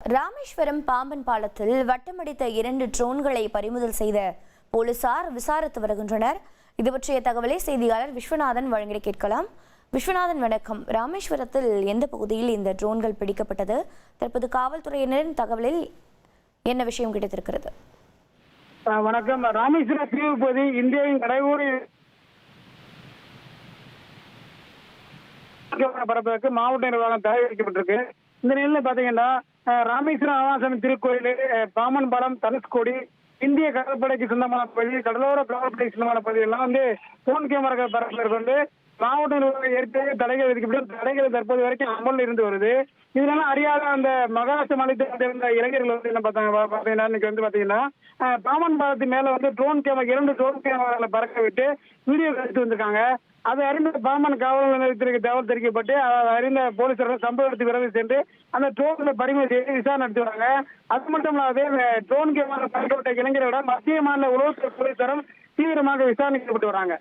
ராமேஸ்வரம் பாம்பன் பாலத்தில் வட்டமடித்த 2 ட்ரோன்களை பறிமுதல் செய்த போலீசார் விசாரித்து வருகின்றனர். இது பற்றிய தகவலை செய்தியாளர் விஸ்வநாதன் வழங்கி கேட்கலாம். விஸ்வநாதன், வணக்கம். ராமேஸ்வரத்தில் எந்த பகுதியில் இந்த ட்ரோன்கள் பிடிக்கப்பட்டது? தற்போது காவல்துறையினரின் தகவலில் என்ன விஷயம் கிடைத்திருக்கிறது? வணக்கம். ராமேஸ்வரம் தீவு பகுதி இந்தியாவின் கடையூரில் பரப்புவதற்கு மாவட்ட நிர்வாகம் தயாரிக்கப்பட்டிருக்கு. இந்த நிலையில பாத்தீங்கன்னா ராமேஸ்வரம் ஆவாசம் திருக்கோயில், பாம்பன் பாலம், தனுஷ்கோடி, இந்திய கடற்படைக்கு சொந்தமான பகுதி, கடலோர காவல்படைக்கு சொந்தமான பகுதியெல்லாம் போன் கேமராக்கள் பரப்புவதற்கு மாவட்ட நிர்வாகம் ஏற்கனவே தடைகள் விதிக்கப்பட்டு தடைகள் தற்போது வரைக்கும் அமலில் இருந்து வருது. இதனால அறியாத அந்த மகாராஷ்டிர மாநிலத்தில் இருந்த இளைஞர்கள் என்ன பாத்தீங்கன்னா இன்னைக்கு பாத்தீங்கன்னா பாம்பன் பாலத்து மேல 2 ட்ரோன் கேமராக்களை பறக்க விட்டு வீடியோ எடுத்து வந்திருக்காங்க. அதை அறிந்த பாம்பன் காவல் நிலையத்திற்கு தகவல் தெரிவிக்கப்பட்டு அறிந்த போலீசார்கள் சம்பவ இடத்துக்கு விரைந்து சென்று அந்த ட்ரோன்களை பறிமுதல் செய்து விசாரணை நடத்தி வராங்க. அது மட்டும் இல்லாத ட்ரோன் கேமரா பறிக்கப்பட்ட இளைஞர்களிடம் மத்திய மாநில உளவுத்துறை போலீசாரும் தீவிரமாக விசாரணைக்கப்பட்டு வராங்க.